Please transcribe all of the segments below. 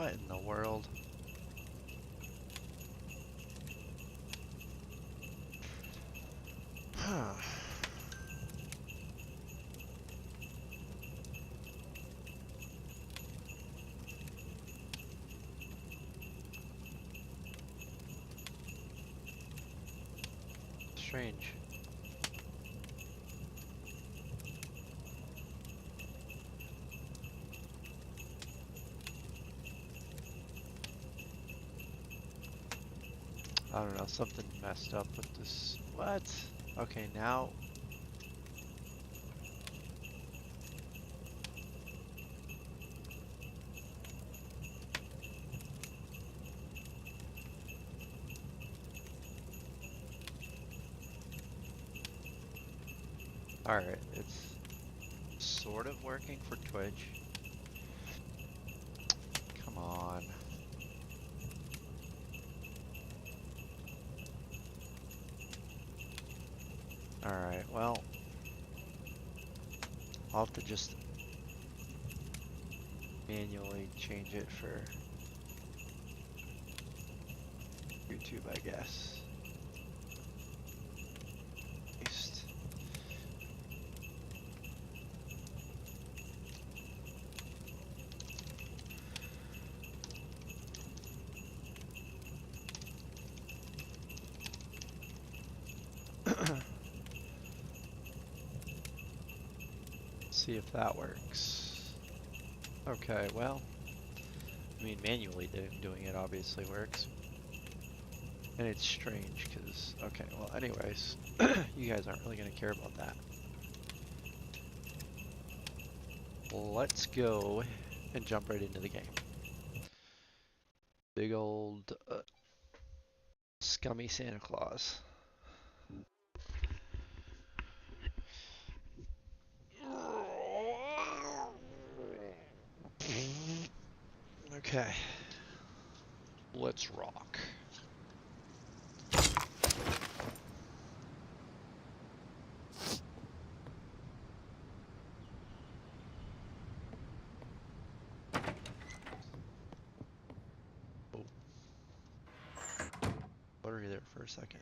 What in the world? Huh. Strange. I don't know, something messed up with this. What? Okay, now. Alright, it's sort of working for Twitch. Come on. Alright, well, I'll have to just manually change it for YouTube, I guess. Paste. See if that works. Okay, well, I mean, manually doing it obviously works. And it's strange because, okay, well, anyways, you guys aren't really going to care about that. Let's go and jump right into the game. Big old scummy Santa Claus. Okay, let's rock. Oh, blurry there for a second.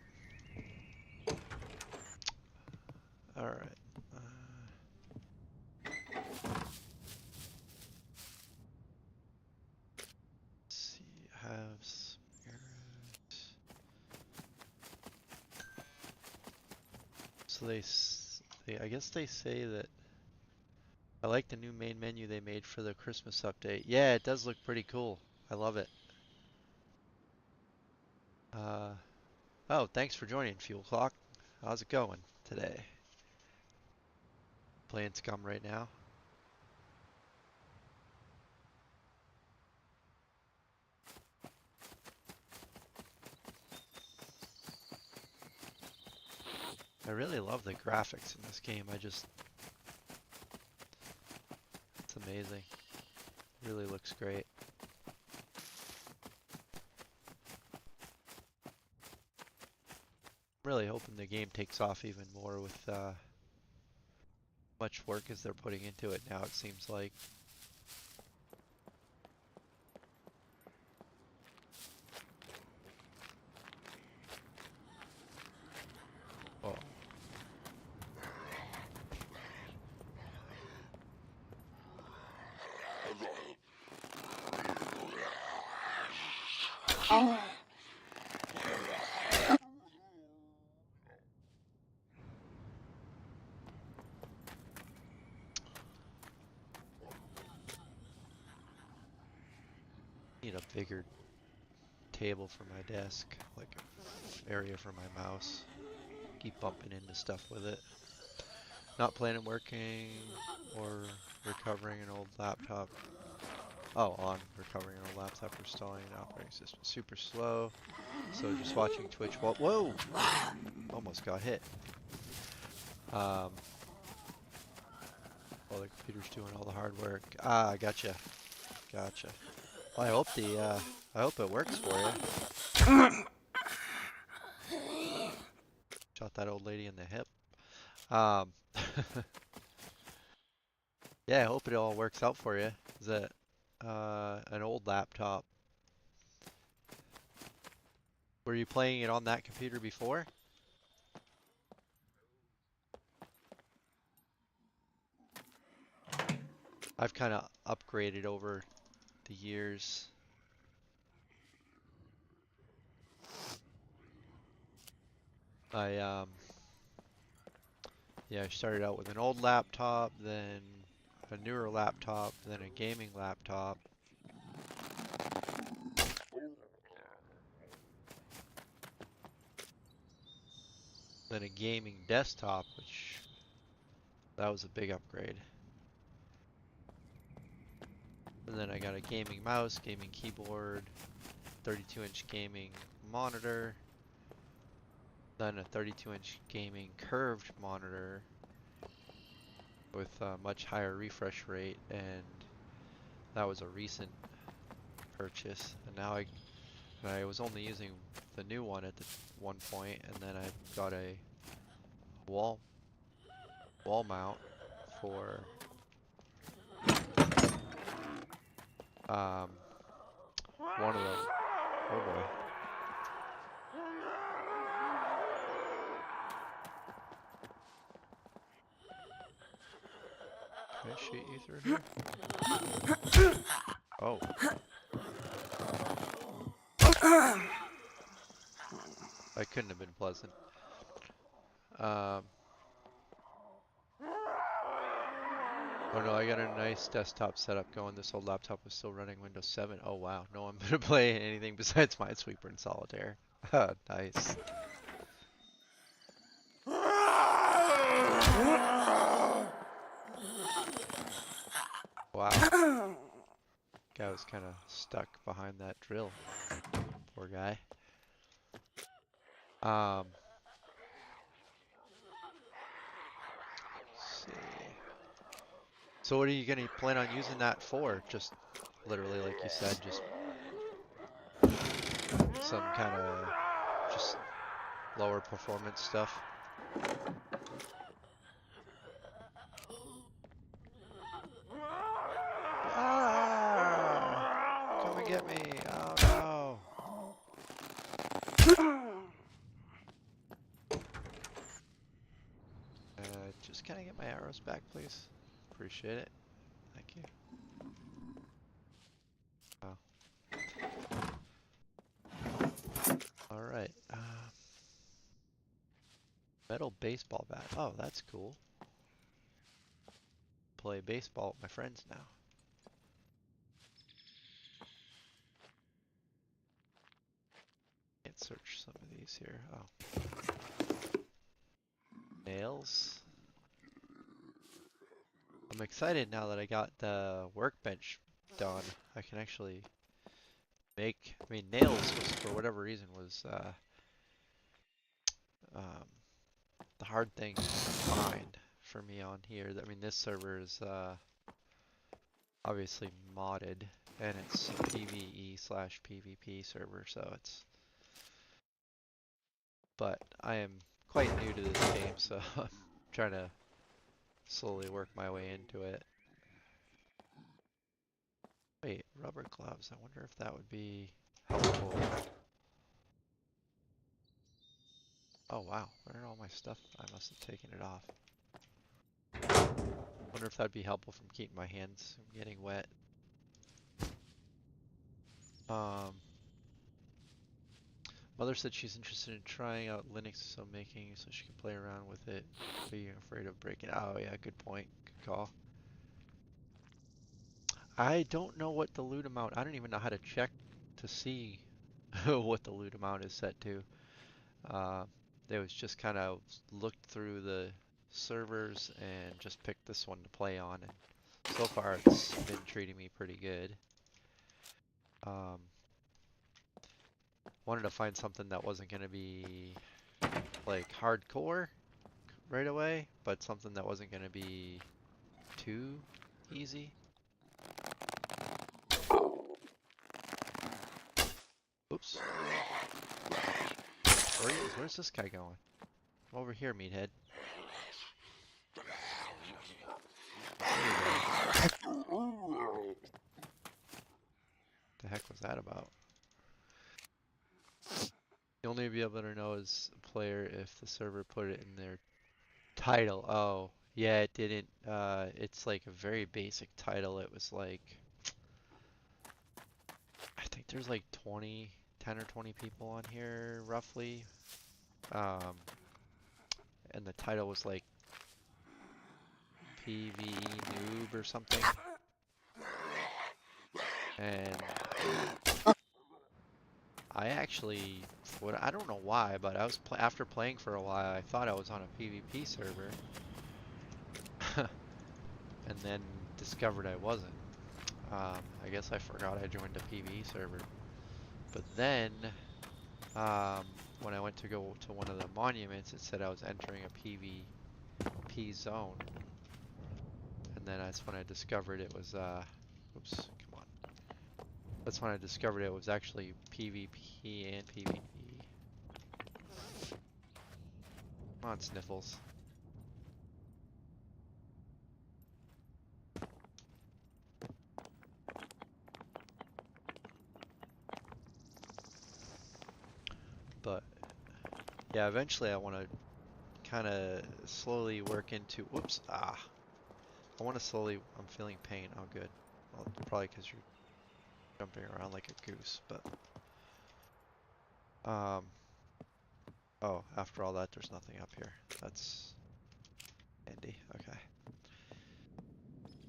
All right. Let's see. Have spirit. So I guess they say that I like the new main menu they made for the Christmas update. Yeah, it does look pretty cool. I love it. Oh, thanks for joining, Fuel Clock. How's it going today? Playing SCUM right now. I really love the graphics in this game. It's amazing. It really looks great. I'm really hoping the game takes off even more with much work as they're putting into it now, it seems like. Oh. Need a bigger table for my desk, like an area for my mouse. Keep bumping into stuff with it. Not planning working or recovering an old laptop. Oh, on recovering an old laptop, installing an operating system. Super slow. So just watching Twitch while, whoa! Almost got hit. While the computer's doing all the hard work. Ah, gotcha. Gotcha. Well, I hope it works for you. Shot that old lady in the hip. Yeah, I hope it all works out for you. Is that An old laptop. Were you playing it on that computer before? I've kind of upgraded over the years. I yeah, I started out with an old laptop, then a newer laptop, then a gaming laptop. Then a gaming desktop, which that was a big upgrade. And then I got a gaming mouse, gaming keyboard, 32-inch gaming monitor, then a 32-inch gaming curved monitor with a much higher refresh rate, and that was a recent purchase. And now I was only using the new one at the one point, and then I got a wall mount for one of them. Oh boy. Can I shoot you through here? Oh. That couldn't have been pleasant. Oh no, I got a nice desktop setup going. This old laptop was still running Windows 7. Oh wow, no one gonna play anything besides Minesweeper and Solitaire. Nice. Wow. Guy was kind of stuck behind that drill. Poor guy. Let's see. So what are you gonna plan on using that for? Just literally, like you said, just some kind of just lower performance stuff. Ah! Come and get me! Oh no! Just can I get my arrows back, please? Appreciate it. Thank you. Oh. All right. Metal baseball bat. Oh, that's cool. Play baseball with my friends now. Can't search some of these here. Oh. Nails. I'm excited now that I got the workbench done. I can actually make, I mean, nails was, for whatever reason, was the hard thing to find for me on here. I mean, this server is obviously modded, and it's PvE/PvP server, so it's, but I am quite new to this game, so I'm trying to slowly work my way into it. Wait, rubber gloves. I wonder if that would be helpful. Oh wow, where are all my stuff? I must have taken it off. Wonder if that'd be helpful from keeping my hands from getting wet. Mother said she's interested in trying out Linux so making so she can play around with it. Being afraid of breaking. Oh yeah, good point. Good call. I don't know what the loot amount. I don't even know how to check to see what the loot amount is set to. It was just kind of looked through the servers and just picked this one to play on, and so far it's been treating me pretty good. Wanted to find something that wasn't going to be like hardcore right away, but something that wasn't going to be too easy. Oops. Where's this guy going? I'm over here, meathead. the heck was that about? You'll only be able to know as a player if the server put it in their title. Oh, yeah, it didn't. It's like a very basic title. It was like, I think there's like 10 or 20 people on here roughly. Um, and the title was like PvE noob or something. And I actually, I don't know why, but I was after playing for a while, I thought I was on a PvP server, and then discovered I wasn't. I guess I forgot I joined a PvE server. But then, when I went to go to one of the monuments, it said I was entering a PvP zone, and then that's when I discovered it was, oops, come on. That's when I discovered it was actually PvP and PvE. Come on, Sniffles. But yeah, eventually I want to kind of slowly work into, whoops, I want to slowly, I'm feeling pain. Oh, good. Well, probably because you're jumping around like a goose, but, um, oh, after all that, there's nothing up here. That's handy. Okay.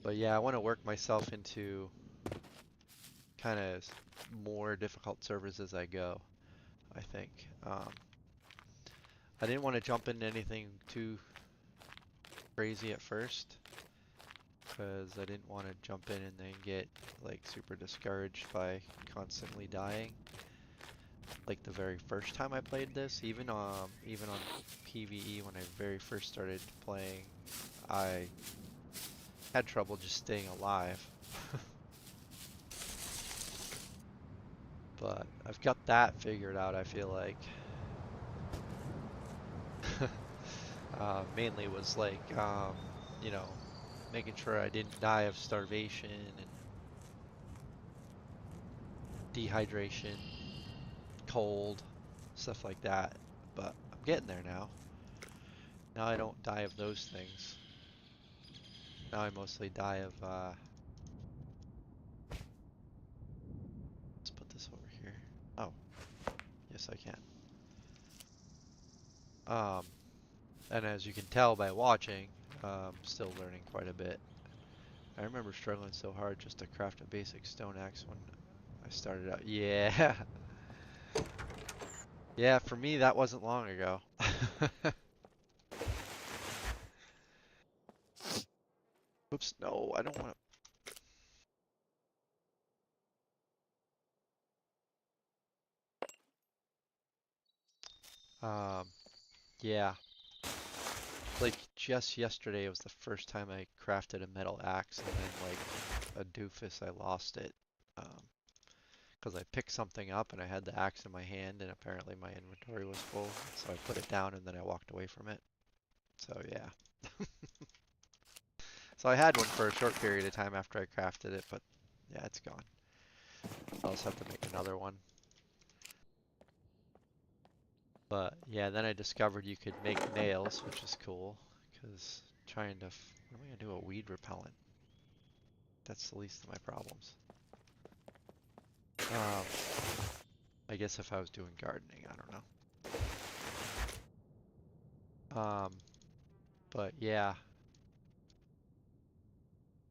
But yeah, I want to work myself into kind of more difficult servers as I go, I think. I didn't want to jump into anything too crazy at first, because I didn't want to jump in and then get like super discouraged by constantly dying. Like the very first time I played this, even on PvE when I very first started playing, I had trouble just staying alive. But I've got that figured out, I feel like. Mainly was like, you know, making sure I didn't die of starvation and dehydration, cold, stuff like that. But I'm getting there now. Now I don't die of those things. Now I mostly die of, let's put this over here. Oh, yes I can. Um, and as you can tell by watching, still learning quite a bit. I remember struggling so hard just to craft a basic stone axe when I started out. Yeah. Yeah, for me that wasn't long ago. Oops, no, I don't want to. Yeah. Like just yesterday was the first time I crafted a metal axe, and then like a doofus I lost it. Because I picked something up and I had the axe in my hand, and apparently my inventory was full, so I put it down and then I walked away from it. So yeah. So I had one for a short period of time after I crafted it, but yeah, it's gone. I'll just have to make another one. But yeah, then I discovered you could make nails, which is cool, because trying to, what am I gonna do, a weed repellent? That's the least of my problems. I guess if I was doing gardening, I don't know. But yeah,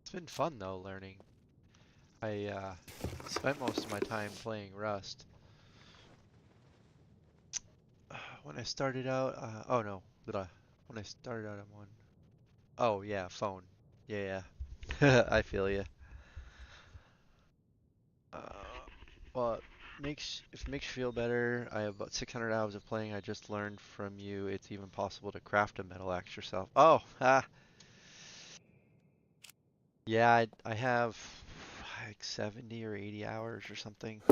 it's been fun though, learning. I spent most of my time playing Rust. When I started out, oh no, when I started out on one. Oh yeah, phone. Yeah, yeah. I feel you. Uh, well, if it makes you feel better, I have about 600 hours of playing. I just learned from you it's even possible to craft a metal axe yourself. Oh, yeah, I have like 70 or 80 hours or something.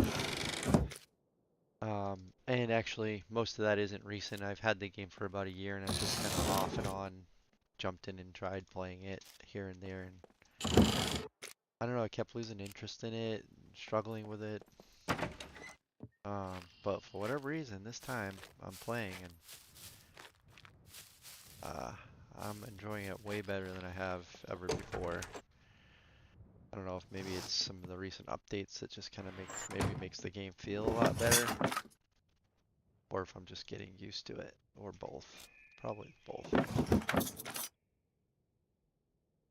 And actually, most of that isn't recent. I've had the game for about a year, and I've just kind of off and on jumped in and tried playing it here and there. And I I don't know, I kept losing interest in it, struggling with it. But for whatever reason, this time I'm playing and uh, I'm enjoying it way better than I have ever before. I don't know if maybe it's some of the recent updates that just kind of makes the game feel a lot better, or if I'm just getting used to it, or both. Probably both.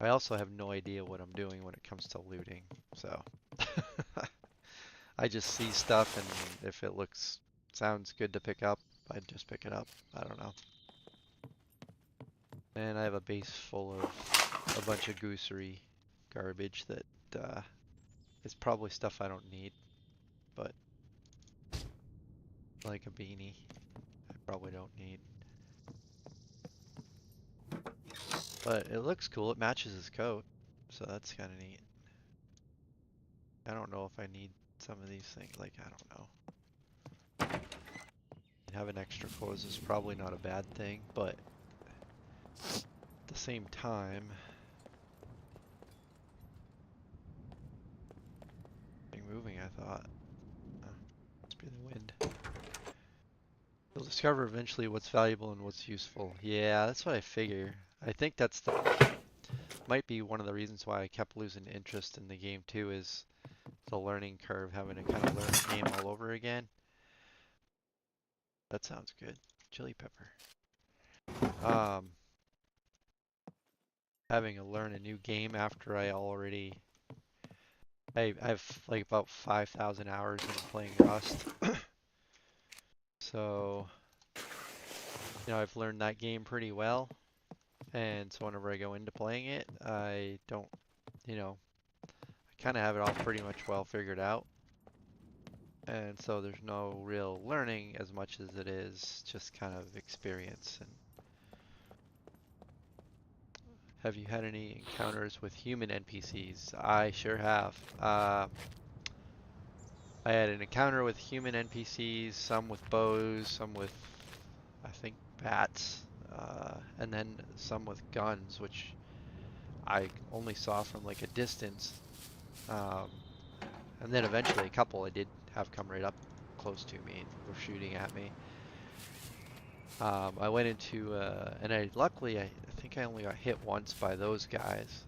I also have no idea what I'm doing when it comes to looting, so I just see stuff and if it sounds good to pick up, I'd just pick it up. I don't know. And I have a base full of a bunch of goosery garbage that is probably stuff I don't need, but like a beanie, I probably don't need. But it looks cool. It matches his coat, so that's kind of neat. I don't know if I need some of these things. Like, I don't know. Having extra clothes is probably not a bad thing, but at the same time, moving, I thought. Oh, must be the wind. You'll discover eventually what's valuable and what's useful. Yeah, that's what I figure. I think might be one of the reasons why I kept losing interest in the game too, is the learning curve, having to kind of learn the game all over again. That sounds good. Chili pepper. Having to learn a new game after I have like about 5,000 hours in playing Rust. So, I've learned that game pretty well. And so whenever I go into playing it, I don't, I kind of have it all pretty much well figured out. And so there's no real learning as much as it is just kind of experience. And have you had any encounters with human NPCs? I sure have. I had an encounter with human NPCs, some with bows, some with, I think, bats, and then some with guns, which I only saw from like a distance. Um, and then eventually a couple I did have come right up close to me and were shooting at me. I went into, luckily I think I only got hit once by those guys.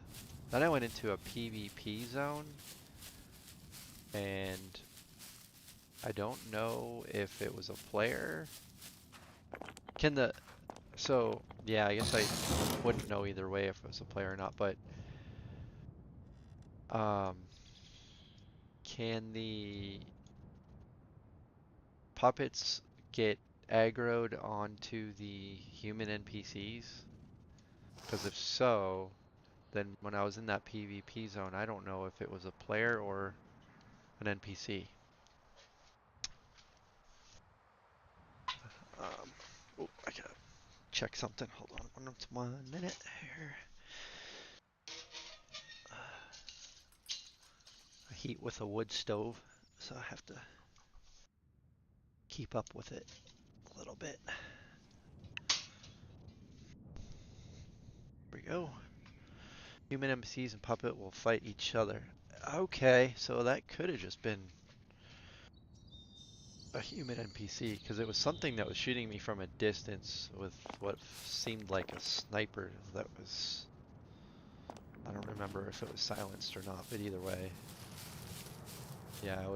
Then I went into a PvP zone, and I don't know if it was a player. So yeah, I guess I wouldn't know either way if it was a player or not, but um, can the puppets get aggroed onto the human NPCs? Because if so, then when I was in that PvP zone, I don't know if it was a player or an NPC. Oh, I gotta check something. Hold on one minute here. I heat with a wood stove, so I have to keep up with it a little bit. Here we go. Human NPCs and puppet will fight each other. Okay, so that could have just been a human NPC, because it was something that was shooting me from a distance with what seemed like a sniper that was... I don't remember if it was silenced or not, but either way. Yeah, I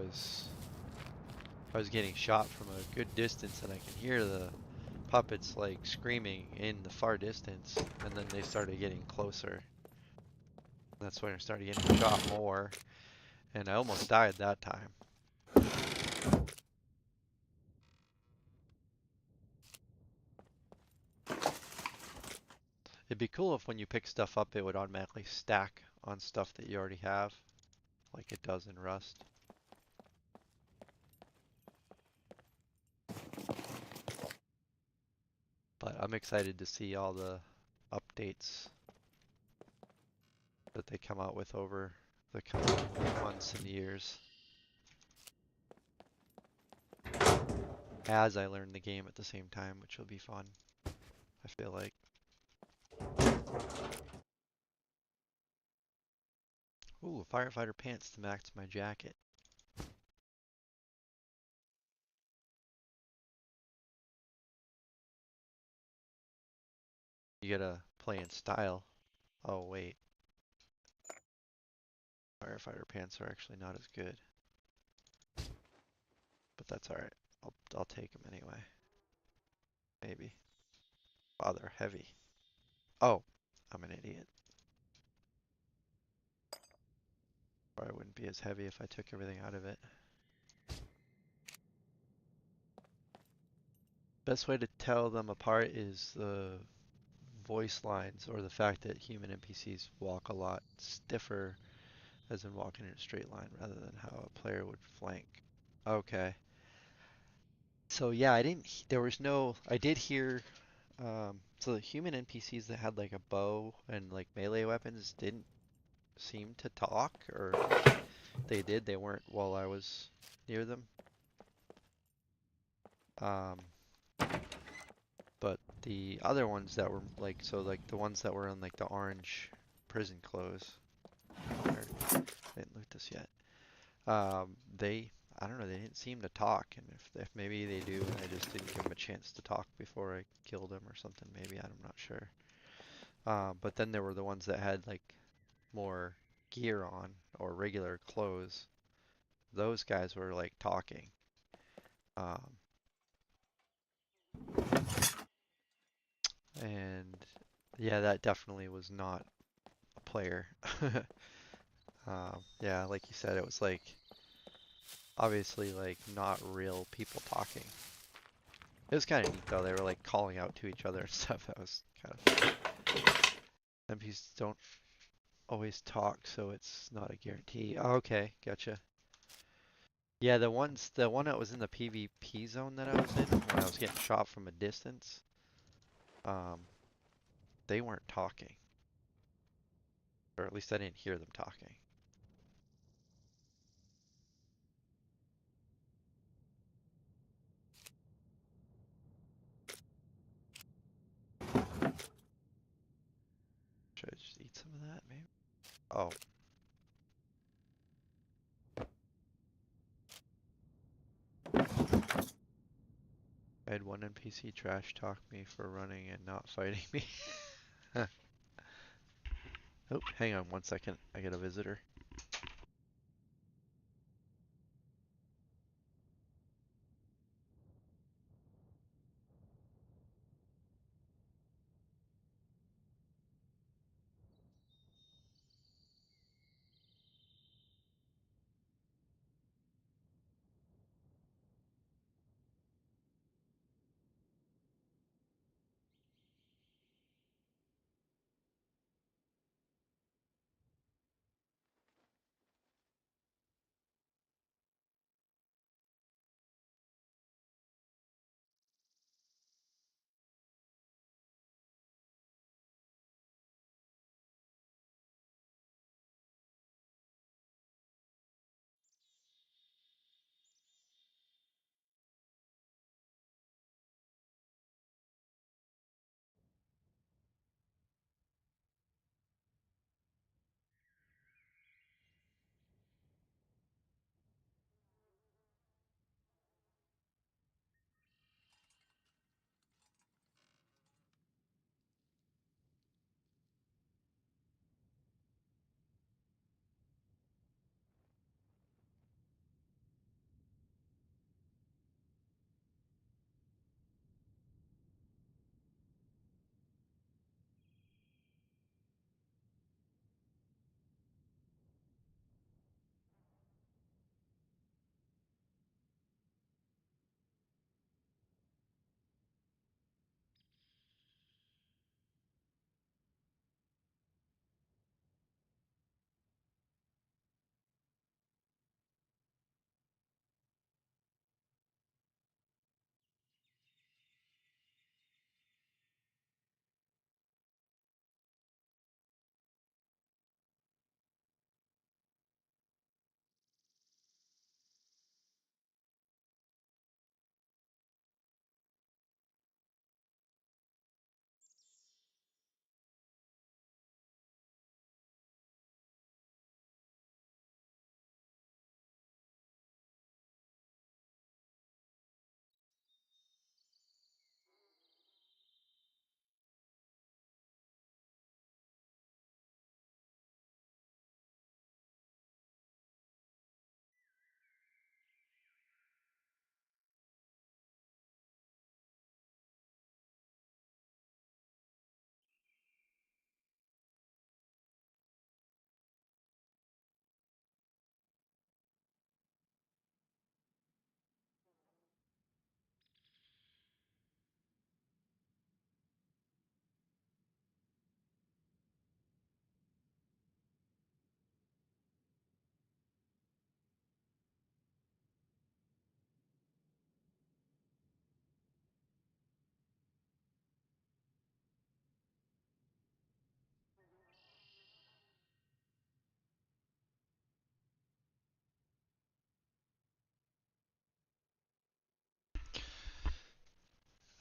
was getting shot from a good distance, and I can hear the puppets like screaming in the far distance, and then they started getting closer. That's when I started getting shot more, and I almost died that time. It'd be cool if when you pick stuff up, it would automatically stack on stuff that you already have, like it does in Rust. But I'm excited to see all the updates that they come out with over the coming months and years, as I learn the game at the same time, which will be fun, I feel like. Ooh, Ooh, firefighter pants to match my jacket. You gotta play in style. Oh wait, firefighter pants are actually not as good, but that's alright. I'll take them anyway. Maybe. Wow, they're heavy. Oh, I'm an idiot. Probably wouldn't be as heavy if I took everything out of it. Best way to tell them apart is the voice lines or the fact that human NPCs walk a lot stiffer, as in walking in a straight line rather than how a player would flank. Okay. So yeah, there was no, I did hear, so the human NPCs that had like a bow and like melee weapons didn't seem to talk, or they did, they weren't while I was near them. Um, but the other ones that were like, so like the ones that were in like the orange prison clothes, or, I didn't loot this yet. They, I don't know, they didn't seem to talk, and if maybe they do, I just didn't give them a chance to talk before I killed them or something. Maybe I'm not sure. But then there were the ones that had like more gear on or regular clothes. Those guys were like talking. Um, and yeah, that definitely was not a player. Yeah, like you said, it was like obviously like not real people talking. It was kind of neat though. They were like calling out to each other and stuff. That was kind of fun. MPs don't always talk, so it's not a guarantee. Oh, okay, gotcha. Yeah, the one that was in the PvP zone that I was in when I was getting shot from a distance, um, they weren't talking, or at least I didn't hear them talking. Should I just eat some of that, maybe? Oh, I had one NPC trash talk me for running and not fighting me. Oh, hang on 1 second. I get a visitor.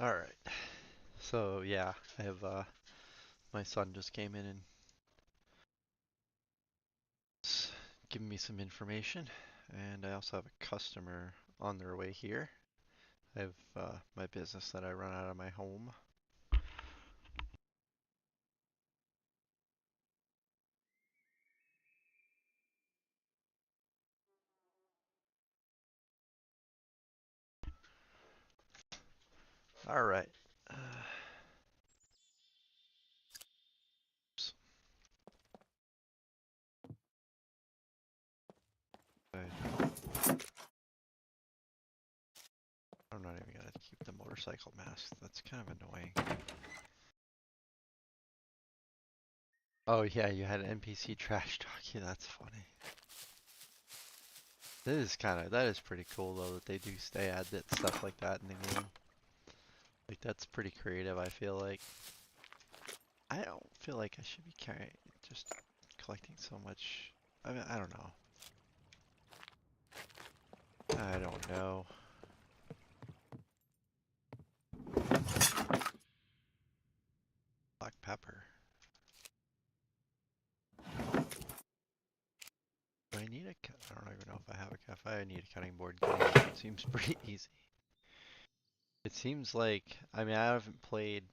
All right. So yeah, I have my son just came in and given me some information, and I also have a customer on their way here. I have my business that I run out of my home. All right. Oops. I'm not even gonna keep the motorcycle mask. That's kind of annoying. Oh yeah, you had an NPC trash talk. Yeah, that's funny. That is pretty cool though that they do stay add that stuff like that in the game. Like that's pretty creative, I feel like. I don't feel like I should be carrying just collecting so much. I mean, I don't know. I don't know. Black pepper. Do I need I don't even know if I have a cafe. I need a cutting board. It seems pretty easy. It seems like, I mean, I haven't played.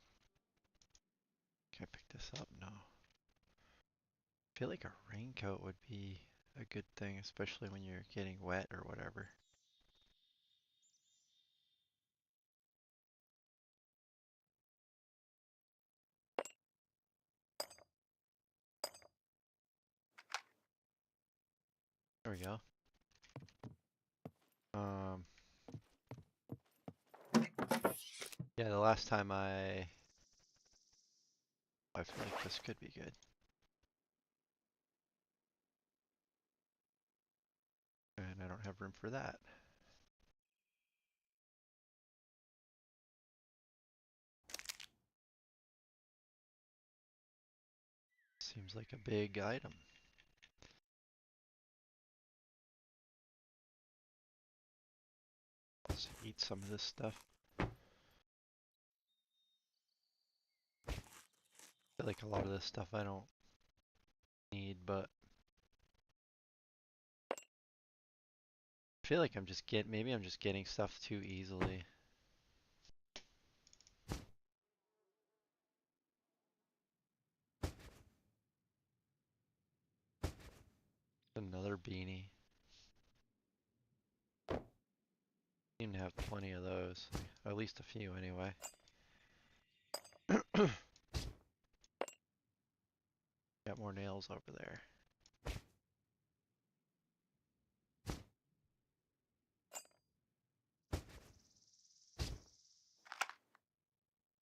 Can I pick this up? No. I feel like a raincoat would be a good thing, especially when you're getting wet or whatever. There we go. Um, yeah, the last time I feel like this could be good. And I don't have room for that. Seems like a big item. Let's eat some of this stuff. I feel like a lot of this stuff I don't need, but I feel like maybe I'm just getting stuff too easily. Another beanie. Seem to have plenty of those. At least a few anyway. Got more nails over there.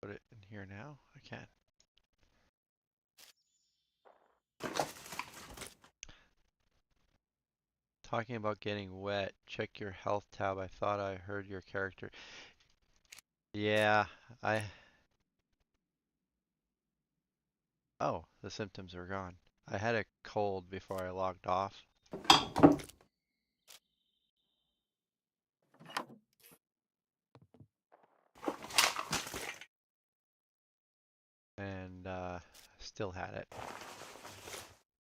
Put it in here now? I can. Talking about getting wet, check your health tab. I thought I heard your character. Yeah, I... Oh, the symptoms are gone. I had a cold before I logged off. And still had it.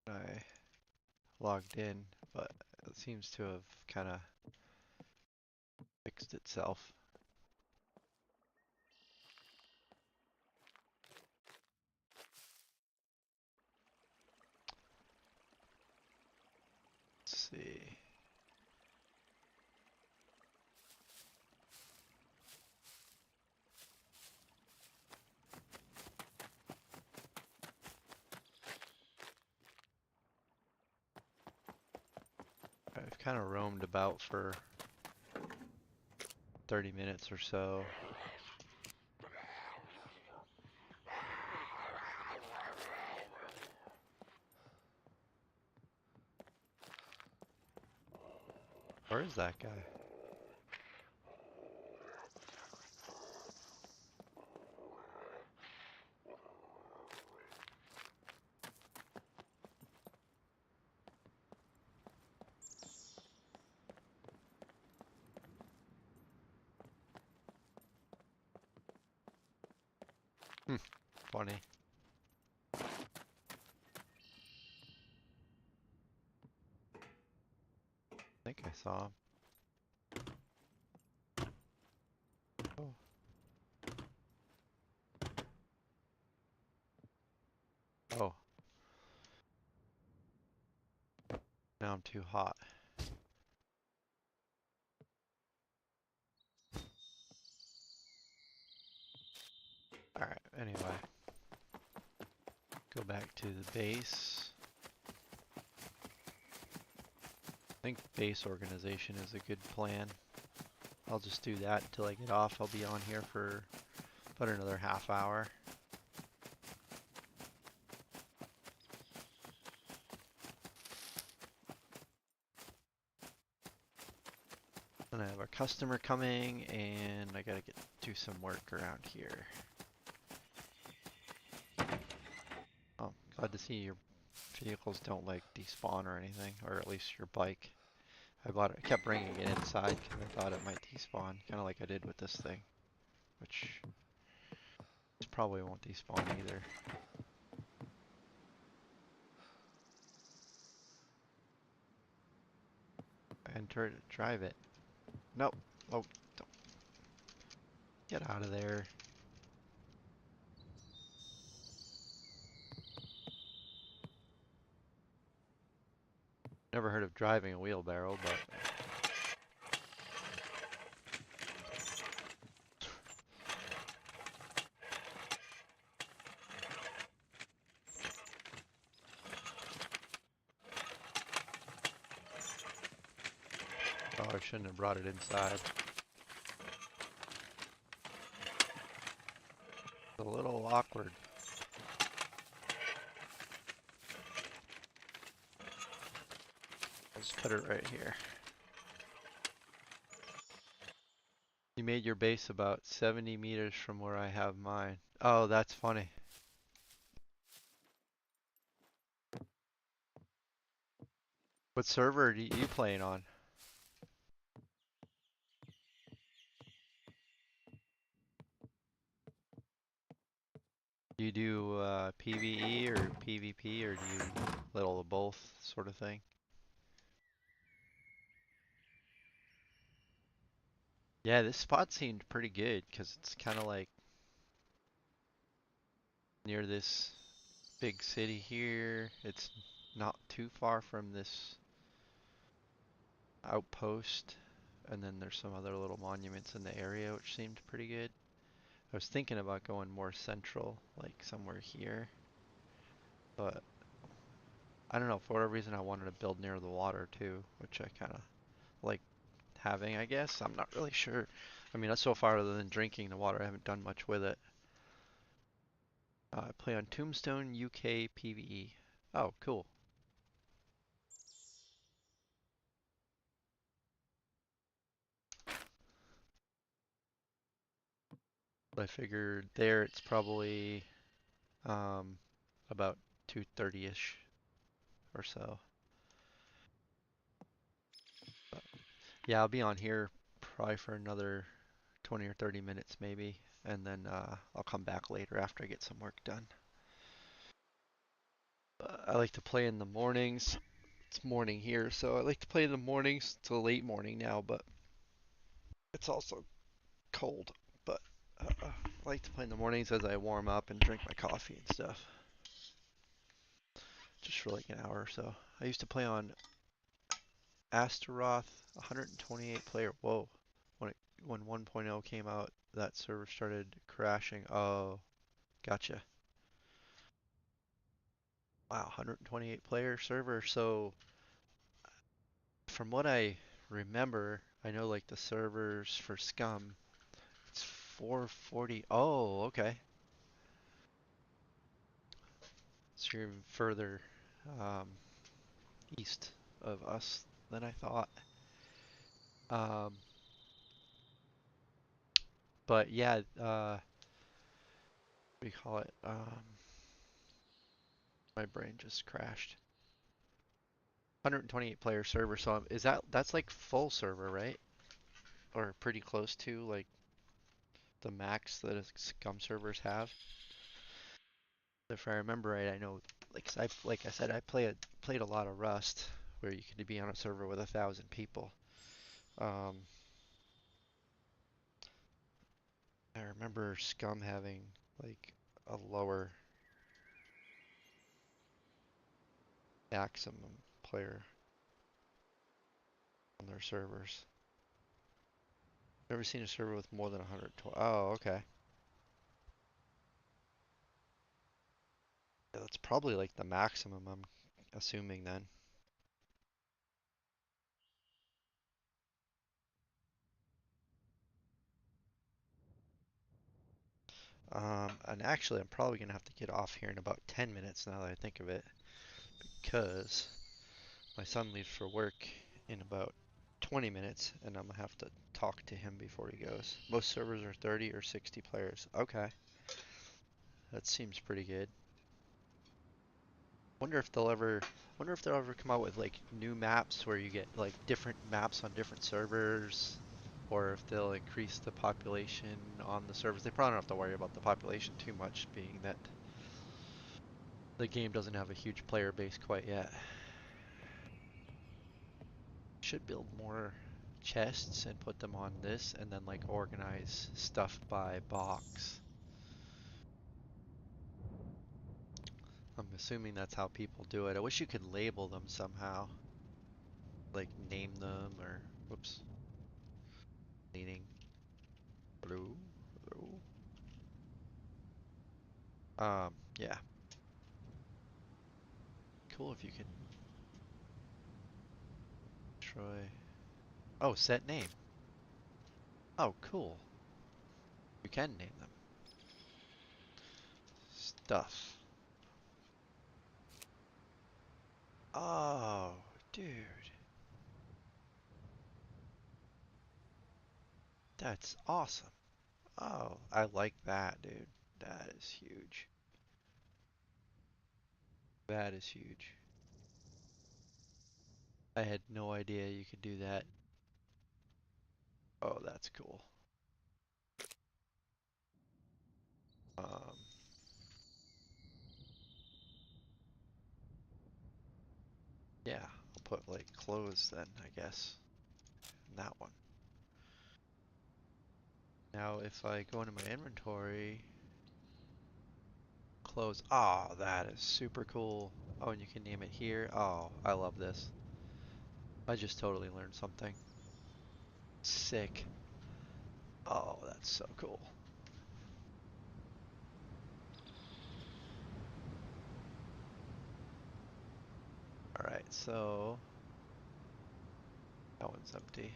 I logged in, but it seems to have kind of fixed itself. Let's see. I've kind of roamed about for 30 minutes or so. Where is that guy? Hmm, funny. I think I saw him. Oh. Oh, now I'm too hot. Alright, anyway. Go back to the base. I think base organization is a good plan. I'll just do that until I get off. I'll be on here for about another half hour. Then I have a customer coming and I gotta do some work around here. Oh, glad to see your vehicles don't like despawn or anything, or at least your bike. I kept bringing it inside because I thought it might despawn, kind of like I did with this thing, which probably won't despawn either. Enter it, drive it. Nope. Oh, don't get out of there. Never heard of driving a wheelbarrow, but oh, I shouldn't have brought it inside. It's a little awkward. I'll just put it right here. You made your base about 70 meters from where I have mine. Oh, that's funny. What server are you playing on? Do you do PvE or PvP, or do you little of both sort of thing? Yeah, this spot seemed pretty good because it's kind of like near this big city here. It's not too far from this outpost, and then there's some other little monuments in the area which seemed pretty good. I was thinking about going more central, like somewhere here, but I don't know, for whatever reason I wanted to build near the water too, which I kind of like having, I guess. I'm not really sure. I mean, so far other than drinking the water, I haven't done much with it. I play on Tombstone UK PvE. Oh, cool. I figured there it's probably um, about 2:30ish or so. But yeah, I'll be on here probably for another 20 or 30 minutes maybe, and then I'll come back later after I get some work done. I like to play in the mornings. It's morning here, so I like to play in the mornings till late morning now, but it's also cold. But I like to play in the mornings as I warm up and drink my coffee and stuff, just for like an hour or so. I used to play on Astaroth, 128 player. Whoa. When 1.0 came out, that server started crashing. Oh, gotcha. Wow, 128 player server. So from what I remember, I know like the servers for SCUM, it's 440. Oh, okay. So you're even further um, east of us than I thought. Um, but yeah, what do you call it? My brain just crashed. 128 player server. So that's like full server, right? Or pretty close to like the max that scum servers have. If I remember right, I know, like, 'cause like I said, I played a lot of Rust, where you could be on a server with 1,000 people. Um, I remember Scum having like a lower maximum player on their servers. Never seen a server with more than 112. Oh, okay. Yeah, that's probably like the maximum, I'm assuming then. And actually, I'm probably gonna have to get off here in about 10 minutes now that I think of it, because my son leaves for work in about 20 minutes, and I'm gonna have to talk to him before he goes. Most servers are 30 or 60 players. Okay, that seems pretty good. Wonder if they'll ever, wonder if they'll ever come out with like new maps where you get like different maps on different servers, or if they'll increase the population on the servers. They probably don't have to worry about the population too much, being that the game doesn't have a huge player base quite yet. Should build more chests and put them on this, and then like organize stuff by box. I'm assuming that's how people do it. I wish you could label them somehow, like name them or whoops, leaning blue, blue. Yeah, cool if you can try. Oh, set name. Oh, cool. You can name them. Stuff. Oh, dude, that's awesome. Oh, I like that, dude. That is huge. That is huge. I had no idea you could do that. Oh, that's cool. Um, yeah, I'll put like clothes then, I guess, in that one. Now, if I go into my inventory, clothes. Oh, that is super cool. Oh, and you can name it here. Oh, I love this. I just totally learned something. Sick. Oh, that's so cool. All right, so that one's empty.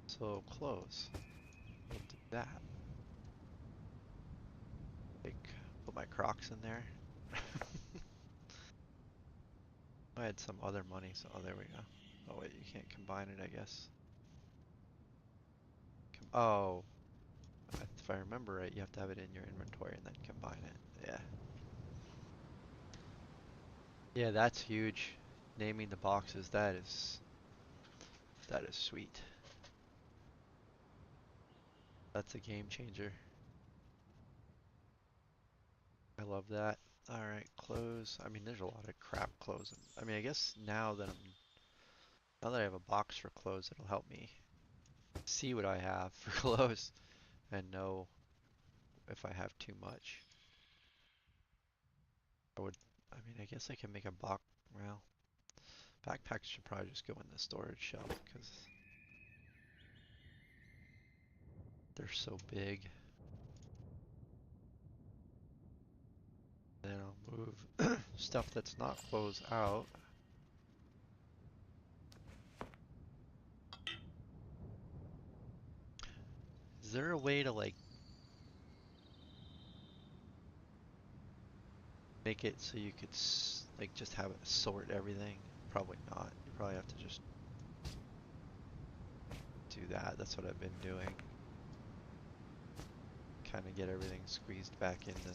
So clothes. We'll do that. Like, put my Crocs in there. I had some other money, so oh, there we go. Oh wait, you can't combine it, I guess. Oh, if I remember right, you have to have it in your inventory and then combine it. Yeah. Yeah, that's huge. Naming the boxes, that is sweet. That's a game changer. I love that. All right, clothes. I mean, there's a lot of crap clothes. I mean, I guess now that I have a box for clothes, it'll help me see what I have for clothes and know if I have too much. I would, I mean, I guess I can make a box. Well, backpacks should probably just go in the storage shelf because they're so big. Then I'll move stuff that's not clothes out. Is there a way to like make it so you could like just have it sort everything? Probably not. You probably have to just do that. That's what I've been doing. Kind of get everything squeezed back into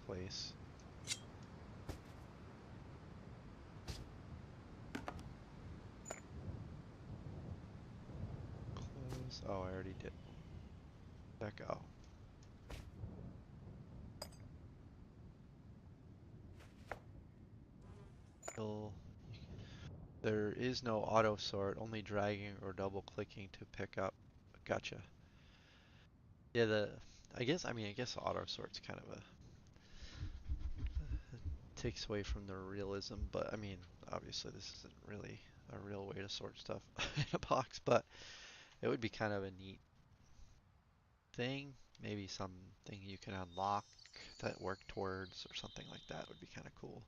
place. Close. Oh, I already did. Back. Oh. wheel. There is no auto sort, only dragging or double clicking to pick up. Gotcha. Yeah, I guess auto sort's kind of a takes away from the realism, but I mean, obviously this isn't really a real way to sort stuff in a box, but it would be kind of a neat thing. Maybe something you can unlock that work towards or something like that would be kind of cool.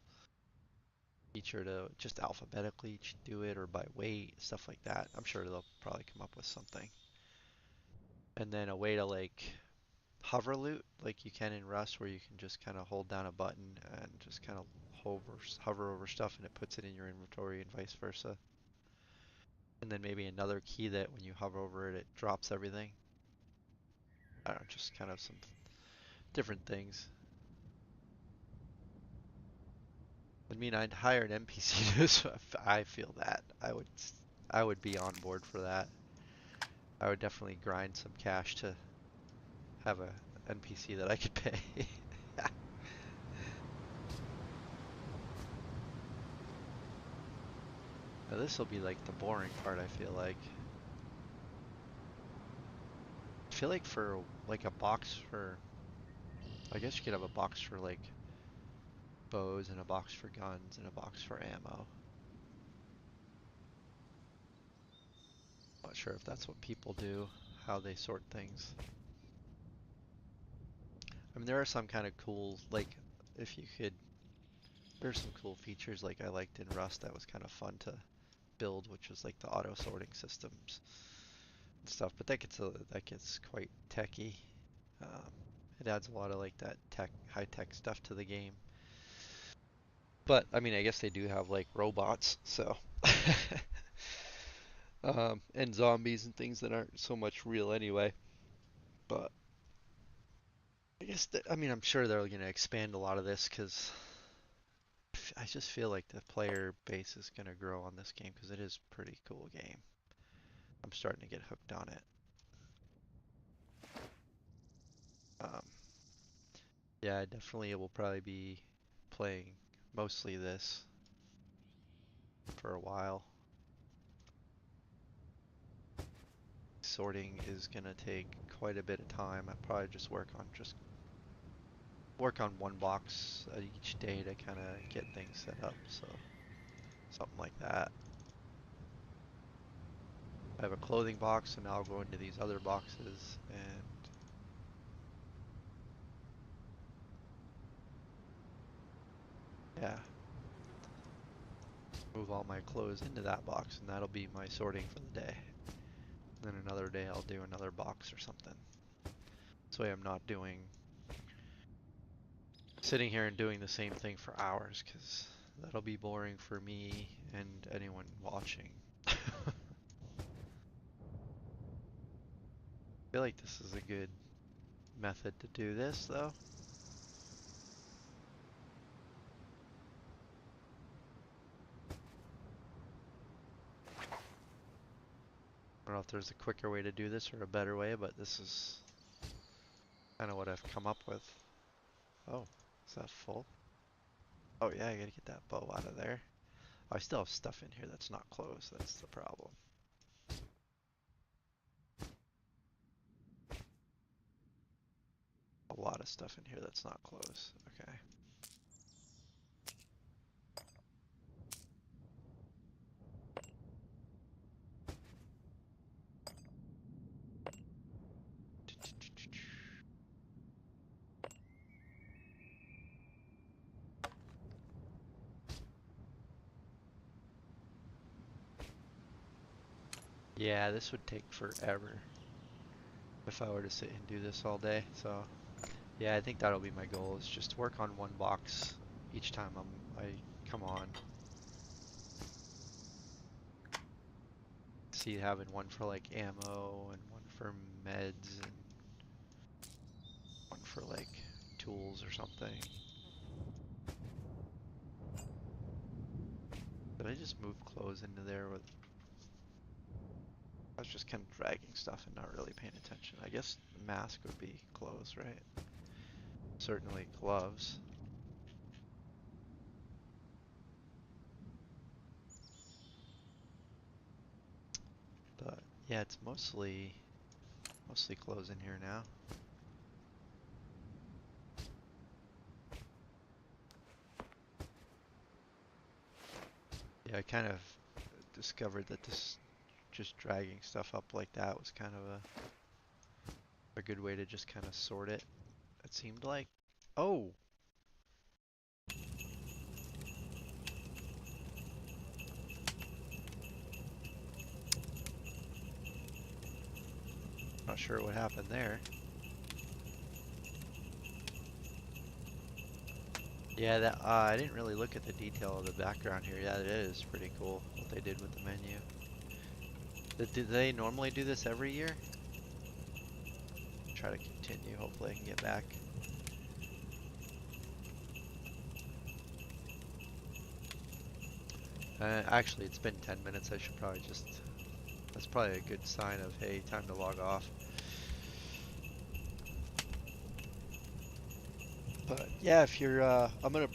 Feature to just alphabetically do it or by weight, stuff like that. I'm sure they'll probably come up with something. And then a way to like hover loot like you can in Rust where you can just kind of hold down a button and just kind of hover over stuff and it puts it in your inventory and vice versa. And then maybe another key that when you hover over it, it drops everything. I don't know, just kind of some different things. I mean, I'd hire an NPC to so if I feel that. I would be on board for that. I would definitely grind some cash to have a NPC that I could pay. Now this will be like the boring part, I feel like. I feel like for like a box for, I guess you could have a box for like bows and a box for guns and a box for ammo. Not sure if that's what people do, how they sort things. I mean, there are some kind of cool, like if you could, there's some cool features like I liked in Rust that was kind of fun to build, which was like the auto sorting systems and stuff. But that gets quite techy. Um, it adds a lot of like that high tech stuff to the game. But I mean, I guess they do have like robots, so and zombies and things that aren't so much real anyway. But I guess I mean, I'm sure they're going to expand a lot of this because I just feel like the player base is going to grow on this game because it is a pretty cool game. I'm starting to get hooked on it. Um, yeah, I definitely will probably be playing mostly this for a while. Sorting is going to take quite a bit of time. I probably just work on one box each day to kind of get things set up. So something like that. I have a clothing box, and now I'll go into these other boxes and yeah, move all my clothes into that box, and that'll be my sorting for the day. Then another day I'll do another box or something. This way I'm not sitting here and doing the same thing for hours, because that'll be boring for me and anyone watching. I feel like this is a good method to do this, though. I don't know if there's a quicker way to do this or a better way, but this is kind of what I've come up with. Oh, is that full? Oh yeah, I gotta get that bow out of there. Oh, I still have stuff in here that's not closed. That's the problem. A lot of stuff in here that's not closed. Okay. Yeah, this would take forever if I were to sit and do this all day. So yeah, I think that'll be my goal is just work on one box each time I come on. See having one for like ammo and one for meds and one for like tools or something. Did I just move clothes into there with I was just kind of dragging stuff and not really paying attention. I guess the mask would be clothes, right? Certainly gloves. Yeah, it's mostly closing here now. Yeah, I kind of discovered that this just dragging stuff up like that was kind of a good way to just kind of sort it. It seemed like. Oh, not sure what happened there. Yeah, that I didn't really look at the detail of the background here. Yeah, it is pretty cool what they did with the menu. Do they normally do this every year? Try to continue. Hopefully I can get back. Actually, it's been 10 minutes. I should probably just... That's probably a good sign of, hey, time to log off. But yeah, if you're, I'm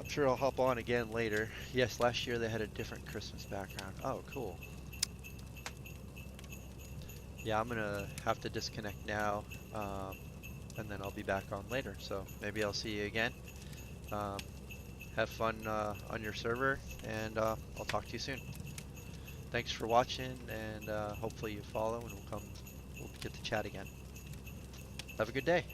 sure I'll hop on again later. Yes, last year they had a different Christmas background. Oh, cool. Yeah, I'm gonna have to disconnect now, and then I'll be back on later. So maybe I'll see you again. Um, have fun on your server, and I'll talk to you soon. Thanks for watching, and hopefully you follow, and we'll get to chat again. Have a good day.